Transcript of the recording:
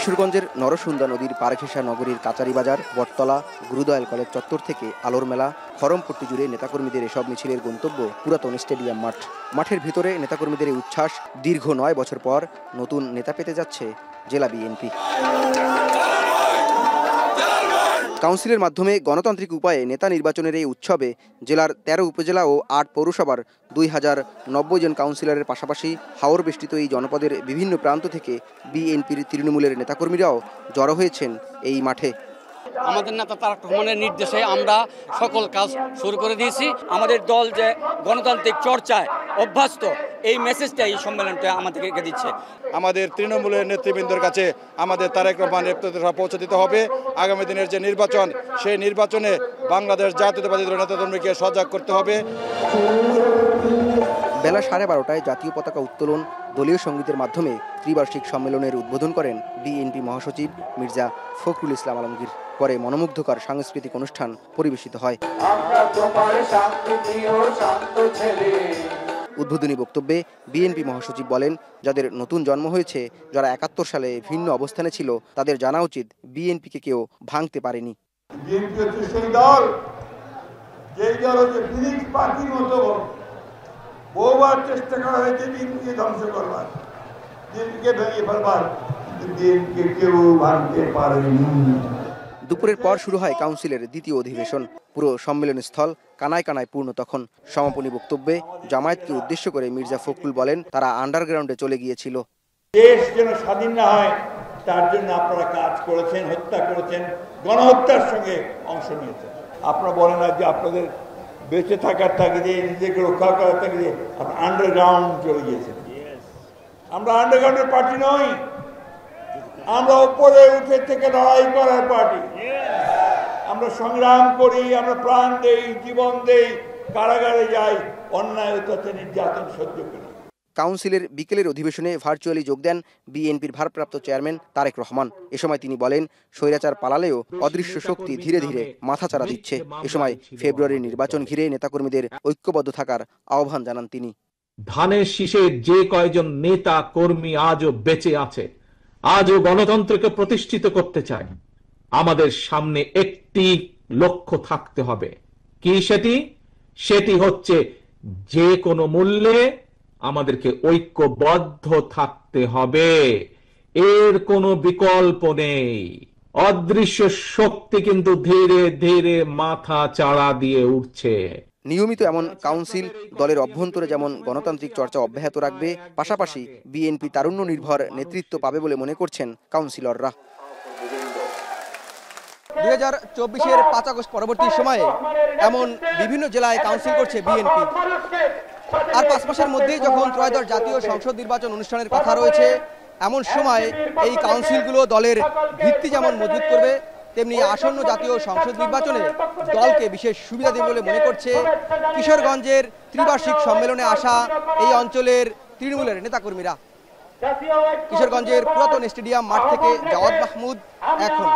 কিশোরগঞ্জের নরসুন্দা নদীর পাড়ঘেঁষা নগরীর কাচারি বাজার, বটতলা, গুরুদয়াল কলেজ চত্বর থেকে আলোর মেলা, খড়মপট্টি জুড়ে নেতাকর্মীদের এসব মিছিলের গন্তব্য পুরাতন স্টেডিয়াম মাঠ। মাঠের ভিতরে নেতাকর্মীদের এই উচ্ছ্বাস, দীর্ঘ ৯ বছর পর নতুন নেতা পেতে যাচ্ছে জেলা বিএনপি। কাউন্সিলের মাধ্যমে গণতান্ত্রিক উপায়ে নেতা নির্বাচনের এই উৎসবে জেলার ১৩ উপজেলা ও ৮ পৌরসভার ২০৯০ জন কাউন্সিলরের পাশাপাশি হাওর বেষ্টিত এই জনপদের বিভিন্ন প্রান্ত থেকে বিএনপির তৃণমূলের নেতাকর্মীরাও জড়ো হয়েছেন এই মাঠে। আমাদের নেতা তারেক রহমানের নির্দেশে আমরা সকল কাজ শুরু করে দিয়েছি। আমাদের দল যে গণতান্ত্রিক চর্চায় অভ্যস্ত, এই মেসেজটা এই সম্মেলনটা আমাদেরকে দিচ্ছে। আমাদের তৃণমূলের নেতৃবৃন্দের কাছে আমাদের তারেক রহমানের প্রত্যাশা পৌঁছে দিতে হবে। আগামী দিনের যে নির্বাচন, সেই নির্বাচনে বাংলাদেশ জাতীয়তাবাদী দলের নেতাকর্মীকে সজাগ করতে হবে। বেলা 12:30টায় জাতীয় পতাকা উত্তোলন, দলীয় সঙ্গীতের মাধ্যমে ত্রিবার্ষিক সম্মেলনের উদ্বোধন করেন বিএনপি মহাসচিব মির্জা ফখরুল ইসলাম আলমগীর। পরে মনোমুগ্ধকর সাংস্কৃতিক অনুষ্ঠান পরিবেশিত হয়। উদ্বোধনী বক্তব্যে বিএনপি মহাসচিব বলেন, যাদের নতুন জন্ম হয়েছে, যারা ৭১ সালে ভিন্ন অবস্থানে ছিল, তাদের জানা উচিত বিএনপিকে কেউ ভাঙতে পারেনি। বিএনপি হচ্ছে সেই দল, যেই দল হচ্ছে ফিনিক্স পাখির মতো বহুবার চেষ্টা করা হয়েছে বিএনপিকে ধ্বংস করবার, বিএনপিকে ভেঙে ফেলবার, কিন্তু বিএনপিকে কেউ ভাঙতে পারেনি। দুপুরের পর শুরু হয় কাউন্সিলের দ্বিতীয় অধিবেশন। পুরো সম্মেলন স্থল কানায় কানায় পূর্ণ তখন। সমাপনী বক্তব্যে জামায়াতকে উদ্দেশ্য করে মির্জা ফখরুল বলেন, তারা আন্ডারগ্রাউন্ডে চলে গিয়েছিল। দেশ যেন স্বাধীন না হয় তার জন্য আপনারা কাজ করেছেন, হত্যা করেছেন, গণহত্যার সঙ্গে অংশ নিয়েছেন। আপনারা বলেন না যে আপনাদের বেঁচে থাকার তাগিদে, নিজেকে রক্ষা করার তাগিদে আপনারা আন্ডারগ্রাউন্ড চলে গিয়েছেন। আমরা আন্ডারগ্রাউন্ডের পার্টি নই, আমরা উপরে উঠে থেকে লড়াই করার পার্টি। আমরা সংগ্রাম করি, আমরা প্রাণ দেই, জীবন দেই, কারাগারে যাই, অন্যায় অত্যাচার নির্যাতন সহ্য করি। কাউন্সিলের বিকেলের অধিবেশনে ভার্চুয়ালি যোগ দেন বিএনপির ভারপ্রাপ্ত চেয়ারম্যান তারেক রহমান। এ সময় তিনি বলেন, স্বৈরাচার পালালেও অদৃশ্য শক্তি ধীরে ধীরে মাথাচাড়া দিচ্ছে। এ সময় ফেব্রুয়ারির নির্বাচন ঘিরে নেতাকর্মীদের ঐক্যবদ্ধ থাকার আহ্বান জানান তিনি। ধানের শীষের যে কয়জন নেতা কর্মী আজও বেঁচে আছে, আজও গণতন্ত্রকে প্রতিষ্ঠিত করতে চায়, আমাদের সামনে একটি লক্ষ্য থাকতে হবে। কি সেটি হচ্ছে যে কোনো মূল্যে আমাদেরকে ঐক্যবদ্ধ থাকতে হবে। এর কোনো বিকল্প নেই। অদৃশ্য শক্তি কিন্তু ধীরে ধীরে মাথা চাড়া দিয়ে উঠছে। নিয়মিত এমন কাউন্সিল দলের অভ্যন্তরে যেমন গণতান্ত্রিক চর্চা অব্যাহত রাখবে, পাশাপাশি বিএনপি তারুণ্য নির্ভর নেতৃত্ব পাবে বলে মনে করছেন কাউন্সিলররা। 2024-এর 5 আগস্ট পরবর্তী সময়ে এমন বিভিন্ন জেলায় কাউন্সিল করছে বিএনপি। আর 5 মাসের মধ্যেই যখন ত্রয়োদশ জাতীয় সংসদ নির্বাচন অনুষ্ঠানের কথা রয়েছে, এমন সময় এই কাউন্সিলগুলো দলের ভিত্তি যেমন মজবুত করবে, তেমনি আসন্ন জাতীয় সংসদ নির্বাচনে দলকে বিশেষ সুবিধা দেবে বলে মনে করছে কিশোরগঞ্জের ত্রিবার্ষিক সম্মেলনে আসা এই অঞ্চলের তৃণমূলের নেতাকর্মীরা। কিশোরগঞ্জের পুরাতন স্টেডিয়াম মাঠ থেকে জাওয়াদ মাহমুদ, এখন।